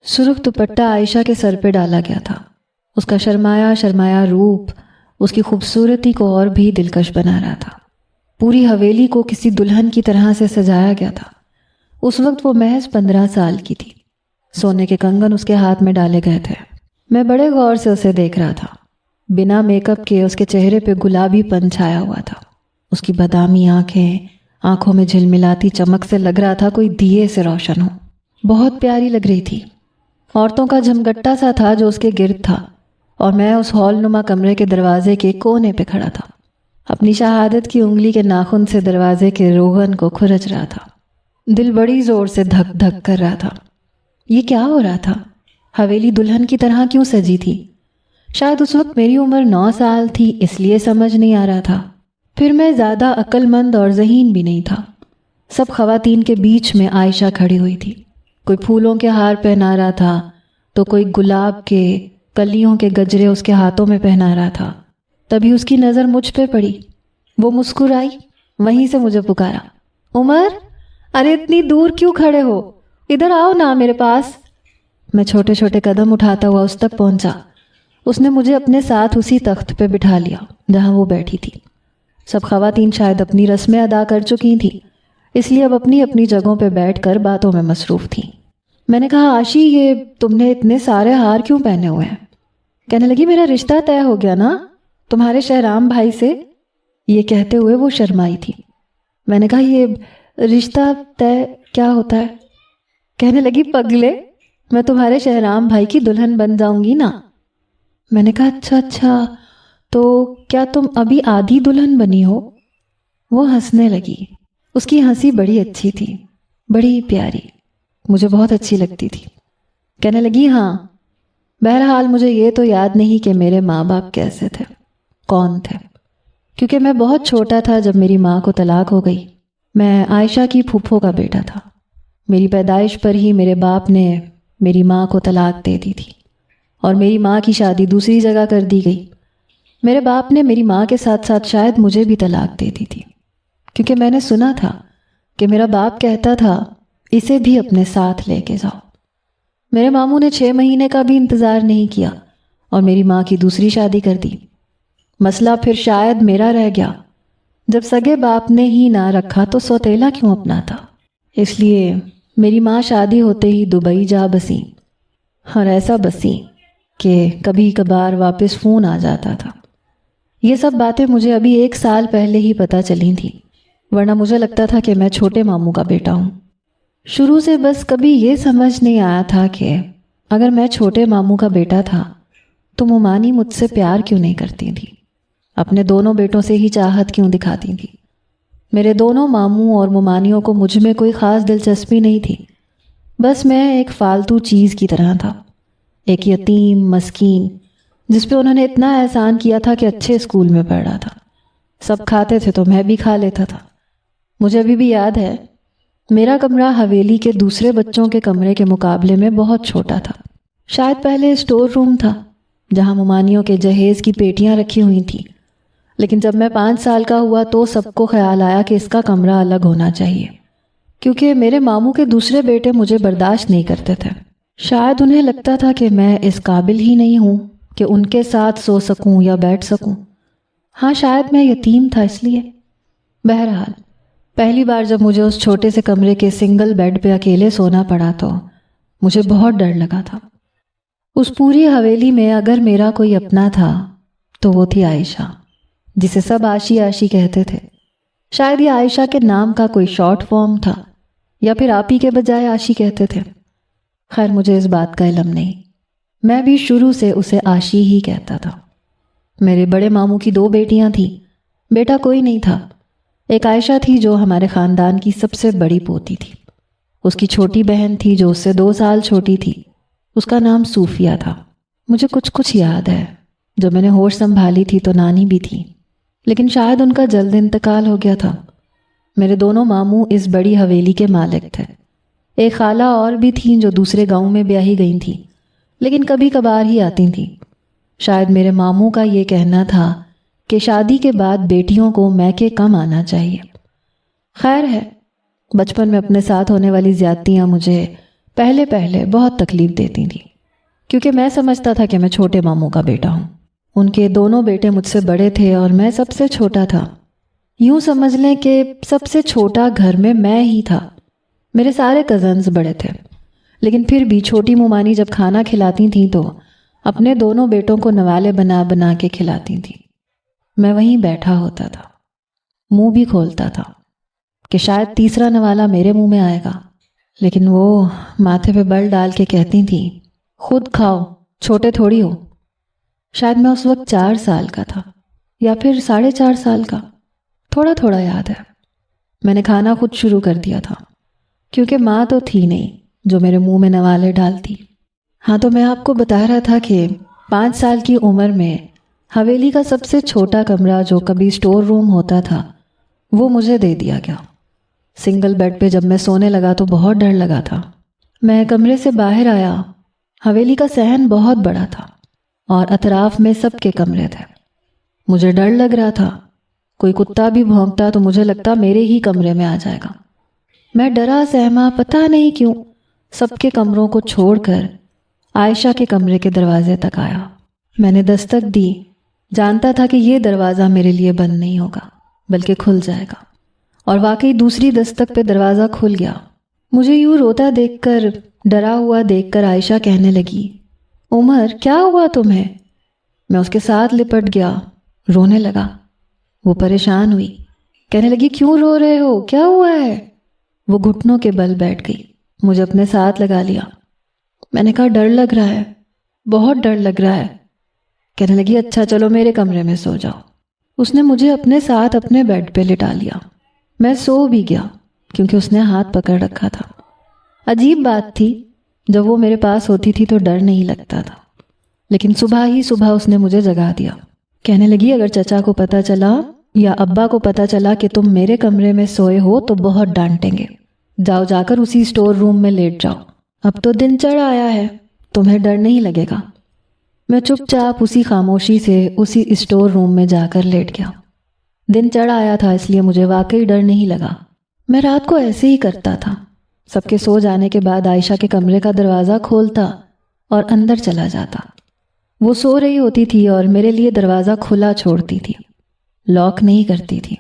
سرخ دوپٹہ عائشہ کے سر پہ ڈالا گیا تھا۔ اس کا شرمایا شرمایا روپ اس کی خوبصورتی کو اور بھی دلکش بنا رہا تھا۔ پوری حویلی کو کسی دلہن کی طرح سے سجایا گیا تھا۔ اس وقت وہ محض 15 سال کی تھی۔ سونے کے کنگن اس کے ہاتھ میں ڈالے گئے تھے۔ میں بڑے غور سے اسے دیکھ رہا تھا۔ بنا میک اپ کے اس کے چہرے پہ گلابی پن چھایا ہوا تھا۔ اس کی بادامی آنکھوں میں جھلملاتی چمک سے لگ رہا تھا کوئی دیے سے روشن ہو۔ بہت پیاری لگ رہی تھی۔ عورتوں کا جھمگٹا سا تھا جو اس کے گرد تھا، اور میں اس ہال نما کمرے کے دروازے کے کونے پہ کھڑا تھا۔ اپنی شہادت کی انگلی کے ناخن سے دروازے کے روغن کو کھرچ رہا تھا۔ دل بڑی زور سے دھک دھک کر رہا تھا۔ یہ کیا ہو رہا تھا؟ حویلی دلہن کی طرح کیوں سجی تھی؟ شاید اس وقت میری عمر 9 سال تھی، اس لیے سمجھ نہیں آ رہا تھا۔ پھر میں زیادہ عقل مند اور ذہین بھی نہیں تھا۔ سب خواتین کے بیچ میں عائشہ کھڑی ہوئی تھی۔ کوئی پھولوں کے ہار پہنا رہا تھا تو کوئی گلاب کے کلیوں کے گجرے اس کے ہاتھوں میں پہنا رہا تھا۔ تبھی اس کی نظر مجھ پہ پڑی۔ وہ مسکرائی، وہیں سے مجھے پکارا، عمر، ارے اتنی دور کیوں کھڑے ہو؟ ادھر آؤ نا میرے پاس۔ میں چھوٹے چھوٹے قدم اٹھاتا ہوا اس تک پہنچا۔ اس نے مجھے اپنے ساتھ اسی تخت پہ بٹھا لیا جہاں وہ بیٹھی تھی۔ سب خواتین شاید اپنی رسمیں ادا کر چکی تھیں، اس لیے اب اپنی اپنی جگہوں پہ بیٹھ کر باتوں میں مصروف تھیں۔ میں نے کہا، عاشی، یہ تم نے اتنے سارے ہار کیوں پہنے ہوئے ہیں؟ کہنے لگی، میرا رشتہ طے ہو گیا نا تمہارے شہرام بھائی سے۔ یہ کہتے ہوئے وہ شرمائی تھی۔ میں نے کہا، یہ رشتہ طے کیا ہوتا ہے؟ کہنے لگی، پگلے، میں تمہارے شہرام بھائی کی دلہن بن جاؤں گی نا۔ میں نے کہا، اچھا، تو کیا تم ابھی آدھی دلہن بنی ہو؟ وہ ہنسنے لگی۔ اس کی ہنسی بڑی اچھی تھی، بڑی پیاری، مجھے بہت اچھی لگتی تھی۔ کہنے لگی، ہاں، بہرحال مجھے یہ تو یاد نہیں کہ میرے ماں باپ کیسے تھے، کون تھے، کیونکہ میں بہت چھوٹا تھا جب میری ماں کو طلاق ہو گئی۔ میں عائشہ کی پھوپھو کا بیٹا تھا۔ میری پیدائش پر ہی میرے باپ نے میری ماں کو طلاق دے دی تھی، اور میری ماں کی شادی دوسری جگہ کر دی گئی۔ میرے باپ نے میری ماں کے ساتھ ساتھ شاید مجھے بھی طلاق دے دی تھی، کیونکہ میں نے سنا تھا کہ میرا باپ کہتا تھا، اسے بھی اپنے ساتھ لے کے جاؤ۔ میرے ماموں نے 6 مہینے کا بھی انتظار نہیں کیا اور میری ماں کی دوسری شادی کر دی۔ مسئلہ پھر شاید میرا رہ گیا۔ جب سگے باپ نے ہی نہ رکھا تو سوتیلا کیوں اپناتا؟ اس لیے میری ماں شادی ہوتے ہی دبئی جا بسی، اور ایسا بسی کہ کبھی کبھار واپس فون آ جاتا تھا۔ یہ سب باتیں مجھے ابھی 1 سال پہلے ہی پتہ چلی تھیں، ورنہ مجھے لگتا تھا کہ میں چھوٹے ماموں کا بیٹا ہوں۔ شروع سے بس کبھی یہ سمجھ نہیں آیا تھا کہ اگر میں چھوٹے ماموں کا بیٹا تھا تو مومانی مجھ سے پیار کیوں نہیں کرتی تھی، اپنے دونوں بیٹوں سے ہی چاہت کیوں دکھاتی تھی۔ میرے دونوں ماموں اور مومانیوں کو مجھ میں کوئی خاص دلچسپی نہیں تھی، بس میں ایک فالتو چیز کی طرح تھا، ایک یتیم مسکین جس پہ انہوں نے اتنا احسان کیا تھا کہ اچھے اسکول میں پڑھ رہا تھا۔ سب کھاتے تھے تو میں بھی کھا لیتا تھا۔ مجھے ابھی بھی یاد ہے، میرا کمرہ حویلی کے دوسرے بچوں کے کمرے کے مقابلے میں بہت چھوٹا تھا۔ شاید پہلے اسٹور روم تھا جہاں مومانیوں کے جہیز کی پیٹیاں رکھی ہوئی تھیں، لیکن جب میں 5 سال کا ہوا تو سب کو خیال آیا کہ اس کا کمرہ الگ ہونا چاہیے، کیونکہ میرے ماموں کے دوسرے بیٹے مجھے برداشت نہیں کرتے تھے۔ شاید انہیں لگتا تھا کہ میں اس قابل ہی نہیں ہوں کہ ان کے ساتھ سو سکوں یا بیٹھ سکوں۔ ہاں، شاید میں یتیم تھا اس لیے۔ بہرحال پہلی بار جب مجھے اس چھوٹے سے کمرے کے سنگل بیڈ پہ اکیلے سونا پڑا تو مجھے بہت ڈر لگا تھا۔ اس پوری حویلی میں اگر میرا کوئی اپنا تھا تو وہ تھی عائشہ، جسے سب عاشی عاشی کہتے تھے۔ شاید یہ عائشہ کے نام کا کوئی شارٹ فارم تھا، یا پھر آپی کے بجائے عاشی کہتے تھے۔ خیر، مجھے اس بات کا علم نہیں، میں بھی شروع سے اسے عاشی ہی کہتا تھا۔ میرے بڑے ماموں کی 2 بیٹیاں تھیں، بیٹا کوئی نہیں تھا۔ ایک عائشہ تھی جو ہمارے خاندان کی سب سے بڑی پوتی تھی۔ اس کی چھوٹی بہن تھی جو اس سے 2 سال چھوٹی تھی، اس کا نام صوفیہ تھا۔ مجھے کچھ یاد ہے، جب میں نے ہوش سنبھالی تھی تو نانی بھی تھی، لیکن شاید ان کا جلد انتقال ہو گیا تھا۔ میرے دونوں ماموں اس بڑی حویلی کے مالک تھے۔ ایک خالہ اور بھی تھیں جو دوسرے گاؤں میں بیاہی گئی تھیں، لیکن کبھی کبھار ہی آتی تھیں۔ شاید میرے ماموں کا یہ کہنا تھا کہ شادی کے بعد بیٹیوں کو میکے کم آنا چاہیے۔ خیر ہے، بچپن میں اپنے ساتھ ہونے والی زیادتیاں مجھے پہلے پہلے بہت تکلیف دیتی تھی، کیونکہ میں سمجھتا تھا کہ میں چھوٹے ماموں کا بیٹا ہوں۔ ان کے دونوں بیٹے مجھ سے بڑے تھے اور میں سب سے چھوٹا تھا۔ یوں سمجھ لیں کہ سب سے چھوٹا گھر میں ہی تھا۔ میرے سارے کزنز بڑے تھے، لیکن پھر بھی چھوٹی مومانی جب کھانا کھلاتی تھیں تو اپنے دونوں بیٹوں کو نوالے بنا بنا کے کھلاتی تھیں۔ میں وہیں بیٹھا ہوتا تھا، منہ بھی کھولتا تھا کہ شاید تیسرا نوالا میرے منہ میں آئے گا، لیکن وہ ماتھے پہ بل ڈال کے کہتی تھیں، خود کھاؤ، چھوٹے تھوڑی ہو۔ شاید میں اس وقت 4 سال کا تھا یا پھر 4.5 سال کا، تھوڑا تھوڑا یاد ہے۔ میں نے کھانا خود شروع کر دیا تھا، کیونکہ ماں تو تھی نہیں جو میرے منہ میں نوالے ڈالتی۔ ہاں، تو میں آپ کو بتا رہا تھا کہ 5 سال کی عمر میں حویلی کا سب سے چھوٹا کمرہ جو کبھی اسٹور روم ہوتا تھا وہ مجھے دے دیا گیا۔ سنگل بیڈ پہ جب میں سونے لگا تو بہت ڈر لگا تھا۔ میں کمرے سے باہر آیا، حویلی کا صحن بہت بڑا تھا اور اطراف میں سب کے کمرے تھے۔ مجھے ڈر لگ رہا تھا، کوئی کتا بھی بھونکتا تو مجھے لگتا میرے ہی کمرے میں آ جائے گا۔ میں ڈرا سہما پتہ نہیں کیوں سب کے کمروں کو چھوڑ کر عائشہ کے کمرے کے دروازے تک آیا۔ میں نے دستک دی، جانتا تھا کہ یہ دروازہ میرے لیے بند نہیں ہوگا بلکہ کھل جائے گا، اور واقعی دوسری دستک پہ دروازہ کھل گیا۔ مجھے یوں روتا دیکھ کر، ڈرا ہوا دیکھ کر عائشہ کہنے لگی، عمر کیا ہوا تمہیں؟ میں اس کے ساتھ لپٹ گیا، رونے لگا۔ وہ پریشان ہوئی، کہنے لگی، کیوں رو رہے ہو، کیا ہوا ہے؟ وہ گھٹنوں کے بل بیٹھ گئی، مجھے اپنے ساتھ لگا لیا۔ میں نے کہا، ڈر لگ رہا ہے، بہت ڈر لگ رہا ہے۔ کہنے لگی، اچھا چلو میرے کمرے میں سو جاؤ۔ اس نے مجھے اپنے ساتھ اپنے بیڈ پہ لٹا لیا۔ میں سو بھی گیا کیونکہ اس نے ہاتھ پکڑ رکھا تھا۔ عجیب بات تھی، جب وہ میرے پاس ہوتی تھی تو ڈر نہیں لگتا تھا، لیکن صبح ہی صبح اس نے مجھے جگا دیا۔ کہنے لگی، اگر چچا کو پتہ چلا یا ابا کو پتہ چلا کہ تم میرے کمرے میں سوئے ہو تو بہت ڈانٹیں گے، جاؤ جا کر اسی اسٹور روم میں لیٹ جاؤ، اب تو دن چڑھ آیا ہے، تمہیں ڈر نہیں لگے گا۔ میں چپ چاپ اسی خاموشی سے اسی اسٹور روم میں جا کر لیٹ گیا۔ دن چڑھ آیا تھا، اس لیے مجھے واقعی ڈر نہیں لگا۔ میں رات کو ایسے ہی کرتا تھا، سب کے سو جانے کے بعد عائشہ کے کمرے کا دروازہ کھولتا اور اندر چلا جاتا۔ وہ سو رہی ہوتی تھی اور میرے لیے دروازہ کھلا چھوڑتی تھی، لاک نہیں کرتی تھی۔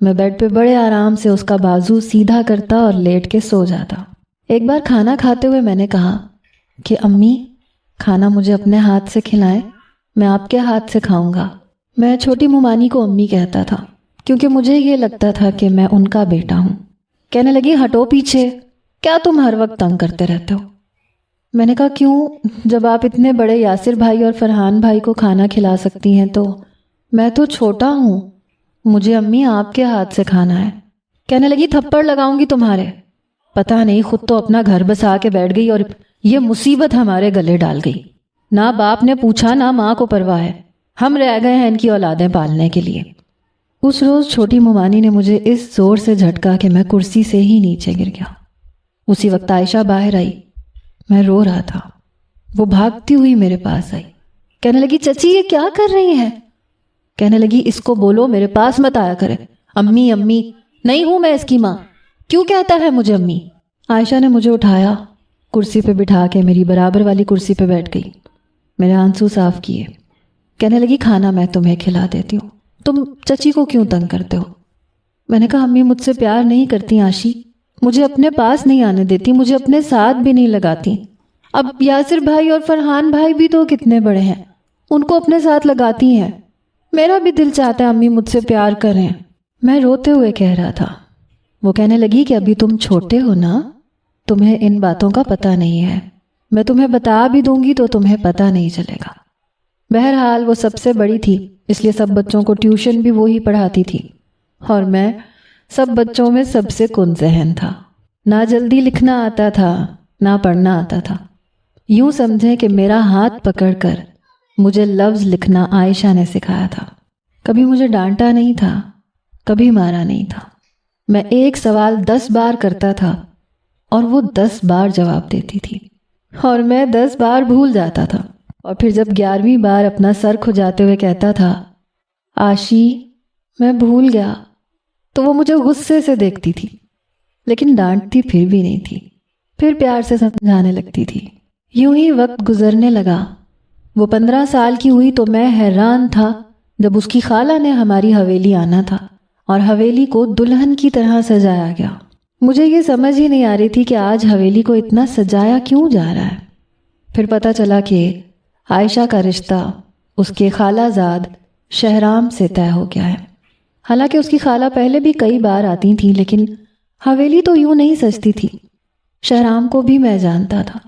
میں بیڈ پہ بڑے آرام سے اس کا بازو سیدھا کرتا اور لیٹ کے سو جاتا۔ ایک بار کھانا کھاتے ہوئے میں نے کہا کہ امی، کھانا مجھے اپنے ہاتھ سے کھلائیں، میں آپ کے ہاتھ سے کھاؤں گا۔ میں چھوٹی مومانی کو امی کہتا تھا کیونکہ مجھے یہ لگتا تھا کہ میں ان کا بیٹا ہوں۔ کہنے لگی، ہٹو پیچھے، کیا تم ہر وقت تنگ کرتے رہتے ہو؟ میں نے کہا، کیوں، جب آپ اتنے بڑے یاسر بھائی اور فرحان بھائی کو کھانا کھلا سکتی ہیں تو میں تو چھوٹا ہوں، مجھے امی آپ کے ہاتھ سے کھانا ہے۔ کہنے لگی، تھپڑ لگاؤں گی تمہارے، پتہ نہیں خود تو اپنا گھر بسا کے بیٹھ گئی اور یہ مصیبت ہمارے گلے ڈال گئی۔ نہ باپ نے پوچھا نہ ماں کو پرواہ ہے، ہم رہ گئے ہیں ان کی اولادیں پالنے کے لیے۔ اس روز چھوٹی مومانی نے مجھے اس زور سے جھٹکا کہ میں کرسی سے ہی نیچے گر گیا۔ اسی وقت عائشہ باہر آئی، میں رو رہا تھا۔ وہ بھاگتی ہوئی میرے پاس آئی، کہنے لگی، چچی یہ کیا کر رہی ہیں؟ کہنے لگی، اس کو بولو میرے پاس مت آیا کرے۔ امی امی نہیں ہوں میں اس کی ماں، کیوں کہتا ہے مجھے امی؟ عائشہ نے مجھے اٹھایا، کرسی پہ بٹھا کے میری برابر والی کرسی پہ بیٹھ گئی، میرے آنسو صاف کیے۔ کہنے لگی، کھانا میں تمہیں کھلا دیتی ہوں، تم چچی کو کیوں تنگ کرتے ہو؟ میں نے کہا، امی مجھ سے پیار نہیں کرتی عاشی، مجھے اپنے پاس نہیں آنے دیتی، مجھے اپنے ساتھ بھی نہیں لگاتی۔ اب یاسر بھائی اور فرحان بھائی بھی تو کتنے بڑے ہیں، ان کو اپنے ساتھ لگاتی ہیں، میرا بھی دل چاہتا ہے امی مجھ سے پیار کریں۔ میں روتے ہوئے کہہ رہا تھا۔ وہ کہنے لگی کہ ابھی تم چھوٹے ہو نا، تمہیں ان باتوں کا پتہ نہیں ہے، میں تمہیں بتا بھی دوں گی تو تمہیں پتہ نہیں چلے گا۔ بہرحال وہ سب سے بڑی تھی، اس لیے سب بچوں کو ٹیوشن بھی وہی پڑھاتی تھی، اور میں سب بچوں میں سب سے کن ذہن تھا۔ نہ جلدی لکھنا آتا تھا، نہ پڑھنا آتا تھا۔ یوں سمجھیں کہ میرا ہاتھ پکڑ کر مجھے لفظ لکھنا عائشہ نے سکھایا تھا۔ کبھی مجھے ڈانٹا نہیں تھا، کبھی مارا نہیں تھا۔ میں ایک سوال 10 بار کرتا تھا اور وہ 10 بار جواب دیتی تھی، اور میں 10 بار بھول جاتا تھا، اور پھر جب 11ویں بار اپنا سر کھجاتے ہوئے کہتا تھا، آشی میں بھول گیا، تو وہ مجھے غصے سے دیکھتی تھی، لیکن ڈانٹتی پھر بھی نہیں تھی۔ پھر پیار سے سمجھانے لگتی تھی۔ یوں ہی وقت گزرنے لگا۔ وہ 15 سال کی ہوئی تو میں حیران تھا جب اس کی خالہ نے ہماری حویلی آنا تھا اور حویلی کو دلہن کی طرح سجایا گیا۔ مجھے یہ سمجھ ہی نہیں آ رہی تھی کہ آج حویلی کو اتنا سجایا کیوں جا رہا ہے۔ پھر پتہ چلا کہ عائشہ کا رشتہ اس کے خالہ زاد شہرام سے طے ہو گیا ہے۔ حالانکہ اس کی خالہ پہلے بھی کئی بار آتی تھیں، لیکن حویلی تو یوں نہیں سجتی تھی۔ شہرام کو بھی میں جانتا تھا،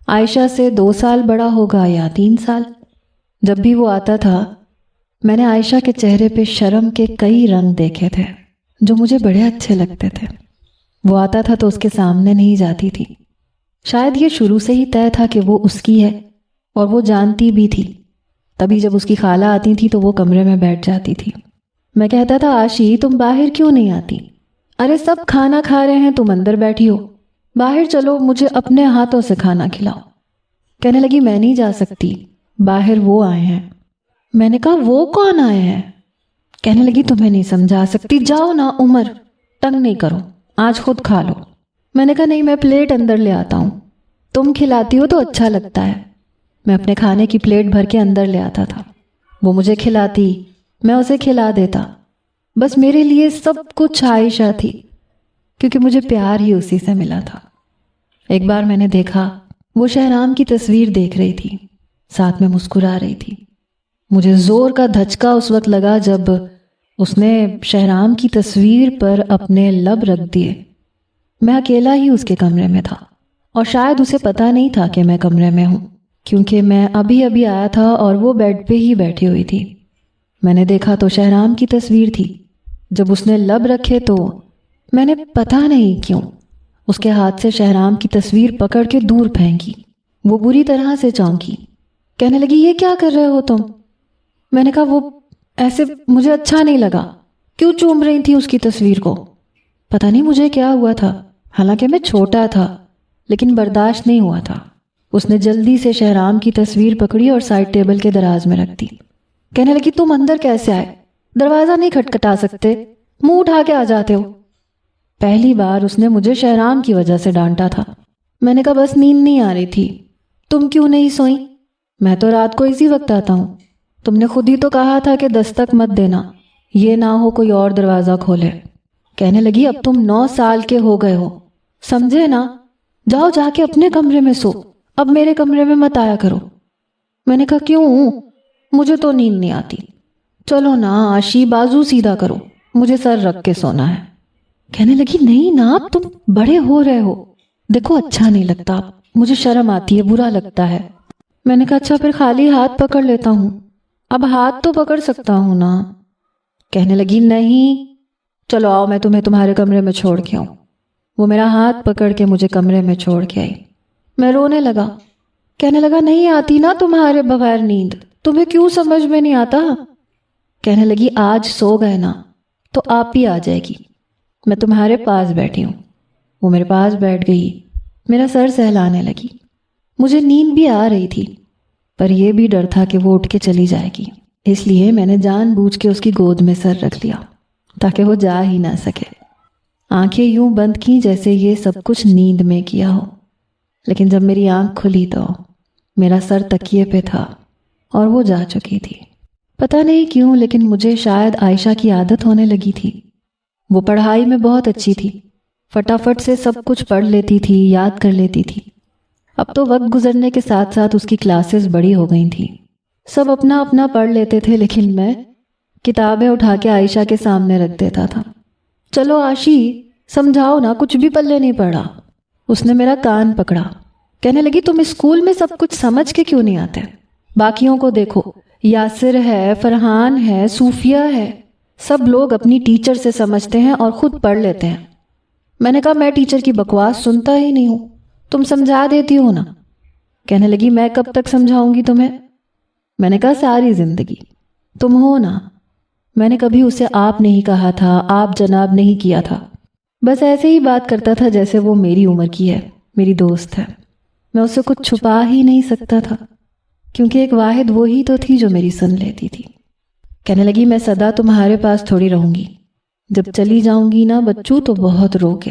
عائشہ سے 2 سال بڑا ہوگا یا 3 سال۔ جب بھی وہ آتا تھا میں نے عائشہ کے چہرے پہ شرم کے کئی رنگ دیکھے تھے جو مجھے بڑے اچھے لگتے تھے۔ وہ آتا تھا تو اس کے سامنے نہیں جاتی تھی۔ شاید یہ شروع سے ہی طے تھا کہ وہ اس کی ہے، اور وہ جانتی بھی تھی۔ تبھی جب اس کی خالہ آتی تھی تو وہ کمرے میں بیٹھ جاتی تھی۔ میں کہتا تھا عاشی تم باہر کیوں نہیں آتی؟ ارے سب کھانا کھا رہے ہیں، تم اندر بیٹھی ہو، باہر چلو مجھے اپنے ہاتھوں سے کھانا کھلاؤ۔ کہنے لگی میں نہیں جا سکتی، باہر وہ آئے ہیں۔ میں نے کہا وہ کون آئے ہیں؟ کہنے لگی تمہیں نہیں سمجھا سکتی، جاؤ نا عمر، تنگ نہیں کرو، آج خود کھا لو۔ میں نے کہا نہیں میں پلیٹ اندر لے آتا ہوں، تم کھلاتی ہو تو اچھا لگتا ہے۔ میں اپنے کھانے کی پلیٹ بھر کے اندر لے آتا تھا، وہ مجھے کھلاتی، میں اسے کھلا دیتا۔ بس میرے لیے سب کچھ عائشہ تھی، کیونکہ مجھے پیار ہی اسی سے ملا تھا۔ ایک بار میں نے دیکھا وہ شہرام کی تصویر دیکھ رہی تھی، ساتھ میں مسکرا رہی تھی۔ مجھے زور کا دھچکا اس وقت لگا جب اس نے شہرام کی تصویر پر اپنے لب رکھ دیے۔ میں اکیلا ہی اس کے کمرے میں تھا، اور شاید اسے پتا نہیں تھا کہ میں کمرے میں ہوں، کیونکہ میں ابھی آیا تھا اور وہ بیڈ پہ ہی بیٹھی ہوئی تھی۔ میں نے دیکھا تو شہرام کی تصویر تھی۔ جب اس نے لب رکھے تو میں نے پتا نہیں کیوں اس کے ہاتھ سے شہرام کی تصویر پکڑ کے دور پھینکی۔ وہ بری طرح سے چونکی، کہنے لگی یہ کیا کر رہے ہو تم؟ میں نے کہا وہ ایسے مجھے اچھا نہیں لگا، کیوں چوم رہی تھی اس کی تصویر کو؟ پتہ نہیں مجھے کیا ہوا تھا، حالانکہ میں چھوٹا تھا لیکن برداشت نہیں ہوا تھا۔ اس نے جلدی سے شہرام کی تصویر پکڑی اور سائڈ ٹیبل کے دراز میں رکھ دی۔ کہنے لگی تم اندر کیسے آئے؟ دروازہ نہیں کھٹکھٹا سکتے؟ منہ اٹھا کے آ جاتے ہو۔ پہلی بار اس نے مجھے شہرام کی وجہ سے ڈانٹا تھا۔ میں نے کہا بس نیند نہیں آ رہی تھی۔ تم کیوں نہیں سوئی؟ میں تو رات کو اسی وقت آتا ہوں، تم نے خود ہی تو کہا تھا کہ دستک مت دینا، یہ نہ ہو کوئی اور دروازہ کھولے۔ کہنے لگی اب تم 9 سال کے ہو گئے ہو، سمجھے نا؟ جاؤ جا کے اپنے کمرے میں سو، اب میرے کمرے میں مت آیا کرو۔ میں نے کہا کیوں؟ مجھے تو نیند نہیں آتی۔ چلو نا عاشی بازو سیدھا کرو، مجھے سر رکھ کے سونا ہے۔ کہنے لگی نہیں نا اب تم بڑے ہو رہے ہو، دیکھو اچھا نہیں لگتا، مجھے شرم آتی ہے، برا لگتا ہے۔ میں نے کہا اچھا پھر خالی ہاتھ پکڑ لیتا ہوں، اب ہاتھ تو پکڑ سکتا ہوں نا۔ کہنے لگی نہیں، چلو آؤ میں تمہیں تمہارے کمرے میں چھوڑ کے آؤں۔ وہ میرا ہاتھ پکڑ کے مجھے کمرے میں چھوڑ کے آئی۔ میں رونے لگا، کہنے لگا نہیں آتی نا تمہارے بغیر نیند، تمہیں کیوں سمجھ میں نہیں آتا؟ کہنے لگی آج سو گئے نا تو آپ ہی آ جائے گی، میں تمہارے پاس بیٹھی ہوں۔ وہ میرے پاس بیٹھ گئی، میرا سر سہلانے لگی۔ مجھے نیند بھی آ رہی تھی، پر یہ بھی ڈر تھا کہ وہ اٹھ کے چلی جائے گی، اس لیے میں نے جان بوجھ کے اس کی گود میں سر رکھ لیا تاکہ وہ جا ہی نہ سکے۔ آنکھیں یوں بند کیں جیسے یہ سب کچھ نیند میں کیا ہو، لیکن جب میری آنکھ کھلی تو میرا سر تکیے پہ تھا اور وہ جا چکی تھی۔ پتہ نہیں کیوں لیکن مجھے شاید عائشہ کی عادت ہونے لگی تھی۔ وہ پڑھائی میں بہت اچھی تھی، فٹافٹ سے سب کچھ پڑھ لیتی تھی، یاد کر لیتی تھی۔ اب تو وقت گزرنے کے ساتھ ساتھ اس کی کلاسز بڑی ہو گئی تھیں، سب اپنا اپنا پڑھ لیتے تھے، لیکن میں کتابیں اٹھا کے عائشہ کے سامنے رکھ دیتا تھا۔ چلو عاشی سمجھاؤ نا، کچھ بھی پلے نہیں پڑا۔ اس نے میرا کان پکڑا، کہنے لگی تم اسکول میں سب کچھ سمجھ کے کیوں نہیں آتے؟ باقیوں کو دیکھو، یاسر ہے، فرحان ہے، صوفیہ ہے، سب لوگ اپنی ٹیچر سے سمجھتے ہیں اور خود پڑھ لیتے ہیں۔ میں نے کہا میں ٹیچر کی بکواس سنتا ہی نہیں ہوں، تم سمجھا دیتی ہو نا۔ کہنے لگی میں کب تک سمجھاؤں گی تمہیں؟ میں نے کہا ساری زندگی، تم ہو نا۔ میں نے کبھی اسے آپ نہیں کہا تھا، آپ جناب نہیں کیا تھا، بس ایسے ہی بات کرتا تھا جیسے وہ میری عمر کی ہے، میری دوست ہے۔ میں اسے کچھ چھپا ہی نہیں سکتا تھا، کیونکہ ایک واحد وہی تو تھی جو میری سن لیتی تھی۔ کہنے لگی میں سدا تمہارے پاس تھوڑی رہوں گی، جب چلی جاؤں گی نا بچوں تو بہت رو گے۔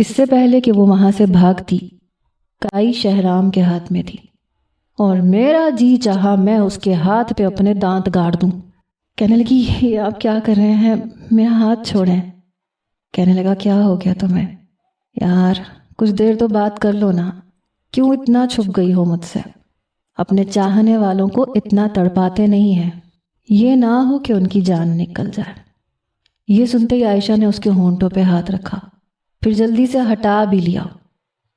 اس سے پہلے کہ وہ وہاں سے بھاگتی، کائی شہرام کے ہاتھ میں تھی اور میرا جی چاہا میں اس کے ہاتھ پہ اپنے دانت گاڑ دوں۔ کہنے لگی یہ آپ کیا کر رہے ہیں، میرا ہاتھ چھوڑیں۔ کہنے لگا کیا ہو گیا تمہیں؟ یار کچھ دیر تو بات کر لو نا، کیوں اتنا چھپ گئی ہو مجھ سے؟ اپنے چاہنے والوں کو اتنا تڑپاتے نہیں ہیں، یہ نہ ہو کہ ان کی جان نکل جائے۔ یہ سنتے ہی عائشہ نے اس کے ہونٹوں پہ ہاتھ رکھا، پھر جلدی سے ہٹا بھی لیا۔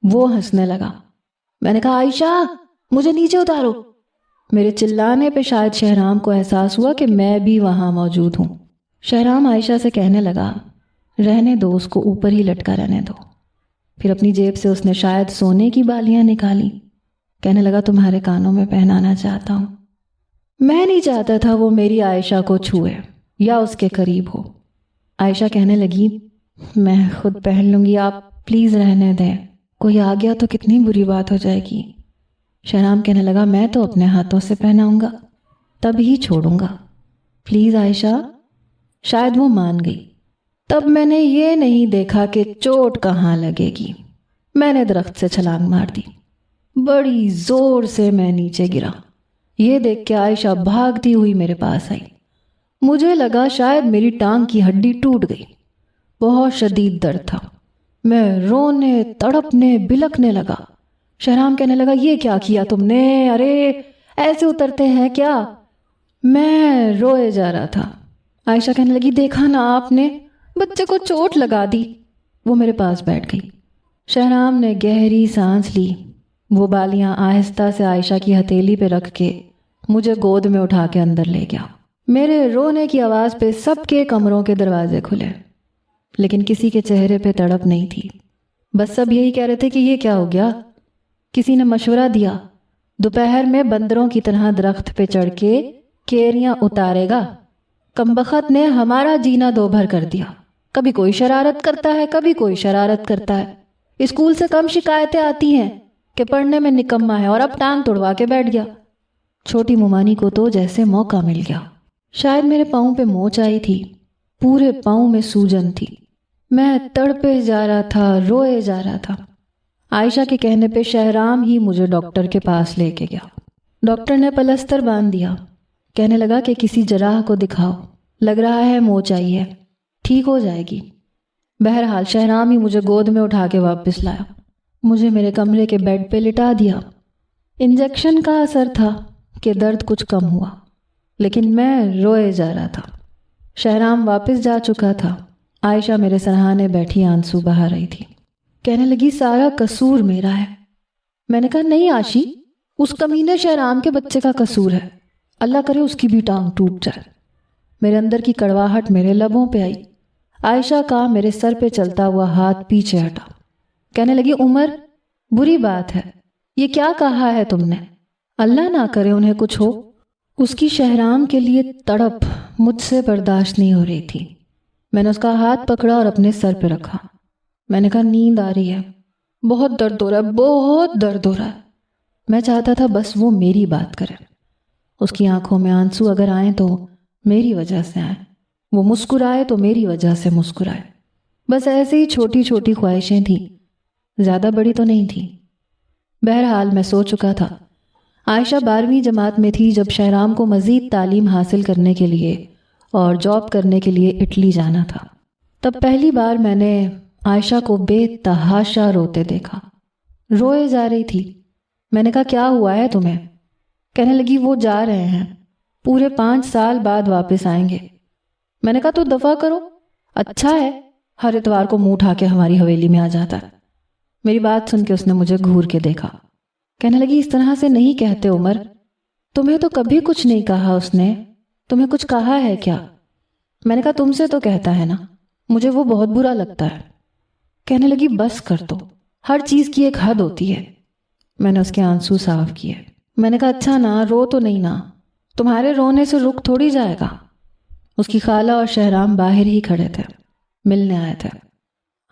وہ ہنسنے لگا۔ میں نے کہا عائشہ مجھے نیچے اتارو۔ میرے چلانے پہ شاید شہرام کو احساس ہوا کہ میں بھی وہاں موجود ہوں۔ شہرام عائشہ سے کہنے لگا رہنے دو، اس کو اوپر ہی لٹکا رہنے دو۔ پھر اپنی جیب سے اس نے شاید سونے کی بالیاں نکالی۔ کہنے لگا تمہارے کانوں میں پہنانا چاہتا ہوں۔ میں نہیں چاہتا تھا وہ میری عائشہ کو چھوئے یا اس کے قریب ہو۔ عائشہ کہنے لگی میں خود پہن لوں گی، آپ پلیز رہنے دیں، کوئی آ گیا تو کتنی بری بات ہو جائے گی۔ شہرام کہنے لگا میں تو اپنے ہاتھوں سے پہناؤں گا، تب ہی چھوڑوں گا، پلیز عائشہ۔ شاید وہ مان گئی۔ تب میں نے یہ نہیں دیکھا کہ چوٹ کہاں لگے گی، میں نے درخت سے چھلانگ مار دی۔ بڑی زور سے میں نیچے گرا۔ یہ دیکھ کے عائشہ بھاگتی ہوئی میرے پاس آئی۔ مجھے لگا شاید میری ٹانگ کی ہڈی ٹوٹ گئی، بہت شدید درد تھا۔ میں رونے تڑپنے بلکنے لگا۔ شہرام کہنے لگا یہ کیا کیا تم نے، ارے ایسے اترتے ہیں کیا؟ میں روئے جا رہا تھا۔ عائشہ کہنے لگی دیکھا نا آپ نے، بچے کو چوٹ لگا دی۔ وہ میرے پاس بیٹھ گئی۔ شہرام نے گہری سانس لی۔ وہ بالیاں آہستہ سے عائشہ کی ہتھیلی پہ رکھ کے مجھے گود میں اٹھا کے اندر لے گیا۔ میرے رونے کی آواز پہ سب کے کمروں کے دروازے کھلے، لیکن کسی کے چہرے پہ تڑپ نہیں تھی۔ بس سب یہی کہہ رہے تھے کہ یہ کیا ہو گیا۔ کسی نے مشورہ دیا دوپہر میں بندروں کی طرح درخت پہ چڑھ کے کیریاں اتارے گا۔ کمبخت نے ہمارا جینا دو بھر کر دیا، کبھی کوئی شرارت کرتا ہے کبھی کوئی شرارت کرتا ہے۔ اسکول سے کم شکایتیں آتی ہیں کہ پڑھنے میں نکما ہے، اور اب ٹانگ توڑوا کے بیٹھ گیا۔ چھوٹی ممانی کو تو جیسے موقع مل گیا۔ شاید میرے پاؤں پہ موچ آئی تھی، پورے پاؤں میں سوجن تھی۔ میں تڑپے جا رہا تھا، روئے جا رہا تھا۔ عائشہ کے کہنے پہ شہرام ہی مجھے ڈاکٹر کے پاس لے کے گیا۔ ڈاکٹر نے پلستر باندھ دیا۔ کہنے لگا کہ کسی جراح کو دکھاؤ، لگ رہا ہے موچ آئی ہے، ٹھیک ہو جائے گی۔ بہرحال شہرام ہی مجھے گود میں اٹھا کے واپس لایا، مجھے میرے کمرے کے بیڈ پہ لٹا دیا۔ انجیکشن کا اثر تھا کہ درد کچھ کم ہوا، لیکن میں روئے جا رہا تھا۔ شہرام واپس جا چکا تھا۔ عائشہ میرے سرہانے بیٹھی آنسو بہا رہی تھی۔ کہنے لگی سارا قصور میرا ہے۔ میں نے کہا نہیں عاشی، اس کمینے شہرام کے بچے کا قصور ہے، اللہ کرے اس کی بھی ٹانگ ٹوٹ جائے۔ میرے اندر کی کڑواہٹ میرے لبوں پہ آئی۔ عائشہ کا میرے سر پہ چلتا ہوا ہاتھ پیچھے ہٹا۔ کہنے لگی عمر بری بات ہے، یہ کیا کہا ہے تم نے؟ اللہ نہ کرے انہیں کچھ ہو۔ اس کی شہرام کے لیے تڑپ مجھ سے برداشت نہیں ہو رہی تھی۔ میں نے اس کا ہاتھ پکڑا اور اپنے سر پہ رکھا۔ میں نے کہا نیند آ رہی ہے، بہت درد ہو رہا ہے، بہت درد ہو رہا ہے۔ میں چاہتا تھا بس وہ میری بات کرے۔ اس کی آنکھوں میں آنسو اگر آئیں تو میری وجہ سے آئیں، وہ مسکرائے تو میری وجہ سے مسکرائے۔ بس ایسے ہی چھوٹی چھوٹی خواہشیں تھیں، زیادہ بڑی تو نہیں تھی۔ بہرحال میں سو چکا تھا۔ عائشہ 12ویں جماعت میں تھی جب شہرام کو مزید تعلیم حاصل کرنے کے لیے اور جاب کرنے کے لیے اٹلی جانا تھا۔ تب پہلی بار میں نے عائشہ کو بے تحاشا روتے دیکھا۔ روئے جا رہی تھی۔ میں نے کہا کیا ہوا ہے تمہیں؟ کہنے لگی وہ جا رہے ہیں، پورے 5 سال بعد واپس آئیں گے۔ میں نے کہا تو دفع کرو، اچھا ہے ہر اتوار کو منہ اٹھا کے ہماری حویلی میں آ جاتا ہے۔ میری بات سن کے اس نے مجھے گھور کے دیکھا۔ کہنے لگی اس طرح سے نہیں کہتے عمر، تمہیں تو کبھی کچھ نہیں کہا اس نے، تمہیں کچھ کہا ہے کیا؟ میں نے کہا تم سے تو کہتا ہے نا، مجھے وہ بہت برا لگتا ہے۔ کہنے لگی بس کر دو، ہر چیز کی ایک حد ہوتی ہے۔ میں نے اس کے آنسو صاف کیے۔ میں نے کہا اچھا نا، رو تو نہیں نا، تمہارے رونے سے رک تھوڑی جائے گا۔ اس کی خالہ اور شہرام باہر ہی کھڑے تھے، ملنے آئے تھے۔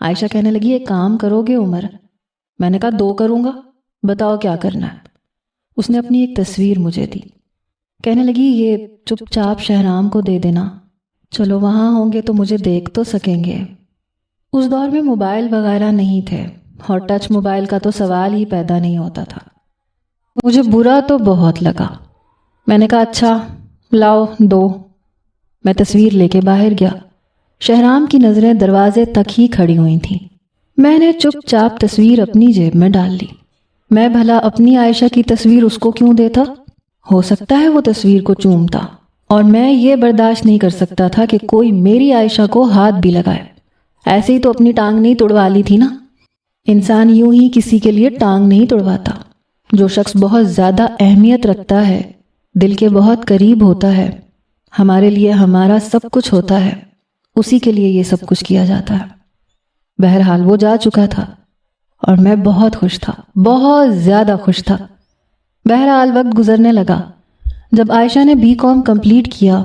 عائشہ کہنے لگی ایک کام کرو گے عمر؟ میں نے کہا 2 کروں گا، بتاؤ کیا کرنا ہے۔ اس نے اپنی ایک تصویر مجھے دی۔ کہنے لگی یہ چپ چاپ شہرام کو دے دینا، چلو وہاں ہوں گے تو مجھے دیکھ تو سکیں گے۔ اس دور میں موبائل وغیرہ نہیں تھے اور ٹچ موبائل کا تو سوال ہی پیدا نہیں ہوتا تھا۔ مجھے برا تو بہت لگا۔ میں نے کہا اچھا لاؤ دو۔ میں تصویر لے کے باہر گیا۔ شہرام کی نظریں دروازے تک ہی کھڑی ہوئی تھیں۔ میں نے چپ چاپ تصویر اپنی جیب میں ڈال لی۔ میں بھلا اپنی عائشہ کی تصویر اس کو کیوں دیتا؟ ہو سکتا ہے وہ تصویر کو چومتا، اور میں یہ برداشت نہیں کر سکتا تھا کہ کوئی میری عائشہ کو ہاتھ بھی لگائے۔ ایسے ہی تو اپنی ٹانگ نہیں توڑوا لی تھی نا۔ انسان یوں ہی کسی کے لیے ٹانگ نہیں توڑواتا۔ جو شخص بہت زیادہ اہمیت رکھتا ہے، دل کے بہت قریب ہوتا ہے، ہمارے لیے ہمارا سب کچھ ہوتا ہے، اسی کے لیے یہ سب کچھ کیا جاتا ہے۔ بہرحال وہ جا چکا تھا اور میں بہت خوش تھا، بہت زیادہ خوش تھا۔ بہرحال وقت گزرنے لگا۔ جب عائشہ نے BCom کمپلیٹ کیا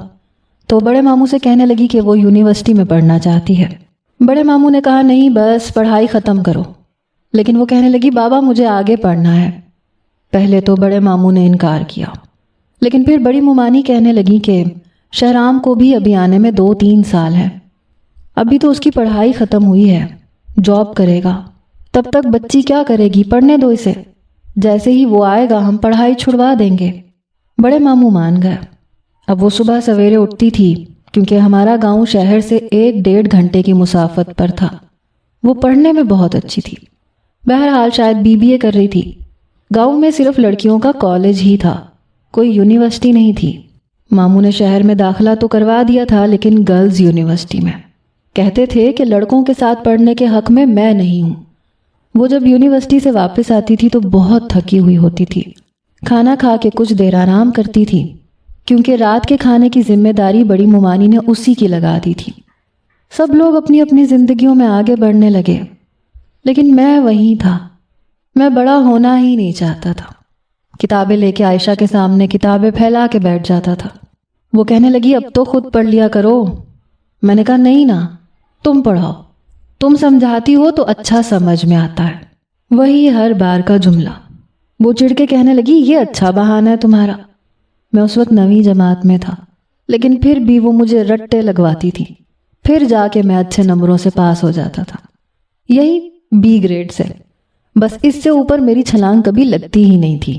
تو بڑے ماموں سے کہنے لگی کہ وہ یونیورسٹی میں پڑھنا چاہتی ہے۔ بڑے ماموں نے کہا نہیں بس پڑھائی ختم کرو، لیکن وہ کہنے لگی بابا مجھے آگے پڑھنا ہے۔ پہلے تو بڑے ماموں نے انکار کیا، لیکن پھر بڑی ممانی کہنے لگی کہ شہرام کو بھی ابھی آنے میں 2-3 سال ہے، ابھی تو اس کی پڑھائی ختم ہوئی ہے، جاب کرے گا، تب تک بچی کیا کرے گی، پڑھنے دو اسے، جیسے ہی وہ آئے گا ہم پڑھائی چھڑوا دیں گے۔ بڑے ماموں مان گئے۔ اب وہ صبح سویرے اٹھتی تھی کیونکہ ہمارا گاؤں شہر سے 1-1.5 گھنٹے کی مسافت پر تھا۔ وہ پڑھنے میں بہت اچھی تھی، بہرحال شاید BBA کر رہی تھی۔ گاؤں میں صرف لڑکیوں کا کالج ہی تھا، کوئی یونیورسٹی نہیں تھی۔ ماموں نے شہر میں داخلہ تو کروا دیا تھا لیکن گرلز یونیورسٹی میں۔ کہتے تھے کہ لڑکوں کے ساتھ پڑھنے کے حق میں نہیں ہوں۔ وہ جب یونیورسٹی سے واپس آتی تھی تو بہت تھکی ہوئی ہوتی تھی۔ کھانا کھا کے کچھ دیر آرام کرتی تھی کیونکہ رات کے کھانے کی ذمہ داری بڑی ممانی نے اسی کی لگا دی تھی۔ سب لوگ اپنی اپنی زندگیوں میں آگے بڑھنے لگے، لیکن میں وہیں تھا۔ میں بڑا ہونا ہی نہیں چاہتا تھا۔ کتابیں لے کے عائشہ کے سامنے کتابیں پھیلا کے بیٹھ جاتا تھا۔ وہ کہنے لگی اب تو خود پڑھ لیا کرو۔ میں نے کہا نہیں نا، تم پڑھاؤ، تم سمجھاتی ہو تو اچھا سمجھ میں آتا ہے۔ وہی ہر بار کا جملہ۔ وہ چڑ کے کہنے لگی یہ اچھا بہانہ ہے تمہارا۔ میں اس وقت 9ویں جماعت میں تھا، لیکن پھر بھی وہ مجھے رٹے لگواتی تھی، پھر جا کے میں اچھے نمبروں سے پاس ہو جاتا تھا، یہی B گریڈ سے۔ بس اس سے اوپر میری چھلانگ کبھی لگتی ہی نہیں تھی،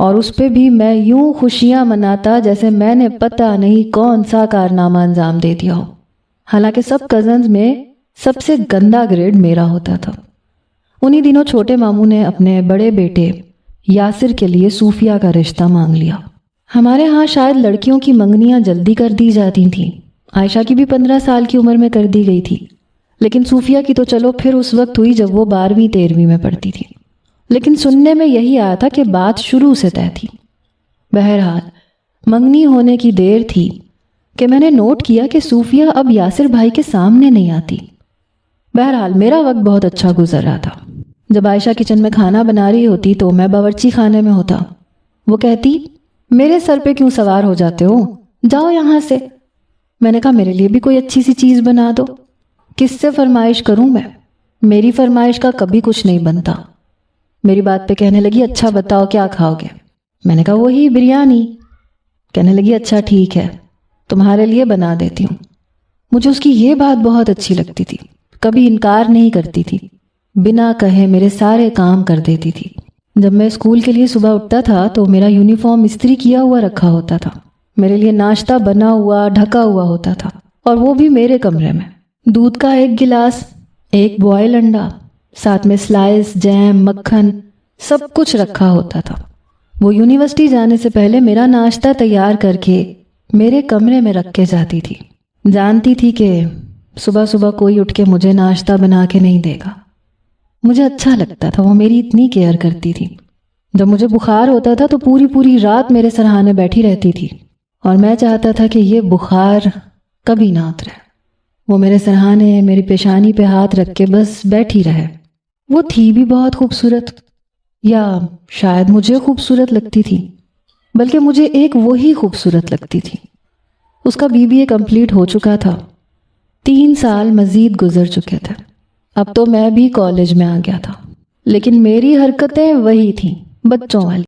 اور اس پہ بھی میں یوں خوشیاں مناتا جیسے میں نے پتہ نہیں کون سا کارنامہ انجام دے دیا ہو۔ حالانکہ سب کزنز میں سب سے گندا گریڈ میرا ہوتا تھا۔ انہی دنوں چھوٹے ماموں نے اپنے بڑے بیٹے یاسر کے لیے صوفیہ کا رشتہ مانگ لیا۔ ہمارے ہاں شاید لڑکیوں کی منگنیاں جلدی کر دی جاتی تھیں۔ عائشہ کی بھی 15 سال کی عمر میں کر دی گئی تھی، لیکن صوفیہ کی تو چلو پھر اس وقت ہوئی جب وہ 12ویں-13ویں میں پڑھتی تھی، لیکن سننے میں یہی آیا تھا کہ بات شروع سے طے تھی۔ بہرحال منگنی ہونے کی دیر تھی کہ میں نے نوٹ کیا کہ صوفیہ اب یاسر بھائی کے سامنے نہیں آتی۔ بہرحال میرا وقت بہت اچھا گزر رہا تھا۔ جب عائشہ کچن میں کھانا بنا رہی ہوتی تو میں باورچی خانے میں ہوتا۔ وہ کہتی میرے سر پہ کیوں سوار ہو جاتے ہو، جاؤ یہاں سے۔ میں نے کہا میرے لیے بھی کوئی اچھی سی چیز بنا دو۔ کس سے فرمائش کروں میں، میری فرمائش کا کبھی کچھ نہیں بنتا۔ میری بات پہ کہنے لگی اچھا بتاؤ کیا کھاؤ گے۔ میں نے کہا وہی بریانی۔ کہنے لگی اچھا ٹھیک ہے، تمہارے لیے بنا دیتی ہوں۔ مجھے اس کی یہ بات بہت اچھی لگتی تھی، کبھی انکار نہیں کرتی تھی، بنا کہے میرے سارے کام کر دیتی تھی۔ جب میں اسکول کے لیے صبح اٹھتا تھا تو میرا یونیفارم استری کیا ہوا رکھا ہوتا تھا، میرے لیے ناشتہ بنا ہوا ڈھکا ہوا ہوتا تھا، اور وہ بھی میرے کمرے میں۔ دودھ کا 1 گلاس، 1 بوائل انڈا، ساتھ میں سلائس، جیم، مکھن، سب کچھ رکھا ہوتا تھا۔ وہ یونیورسٹی جانے سے پہلے میرا ناشتہ تیار کر کے میرے کمرے میں رکھ کے جاتی تھی۔ جانتی تھی کہ صبح صبح کوئی اٹھ کے مجھے ناشتہ بنا کے نہیں دے گا۔ مجھے اچھا لگتا تھا، وہ میری اتنی کیئر کرتی تھی۔ جب مجھے بخار ہوتا تھا تو پوری رات میرے سرہانے بیٹھی رہتی تھی، اور میں چاہتا تھا کہ یہ بخار کبھی نہ اترے۔ وہ میرے سرہانے میری پیشانی پہ ہاتھ رکھ کے بس بیٹھی رہے۔ وہ تھی بھی بہت خوبصورت، یا شاید مجھے خوبصورت لگتی تھی، بلکہ مجھے ایک وہی خوبصورت لگتی تھی۔ اس کا BBA کمپلیٹ ہو چکا تھا، 3 سال مزید گزر چکے تھے۔ اب تو میں بھی کالج میں آ گیا تھا، لیکن میری حرکتیں وہی تھیں، بچوں والی۔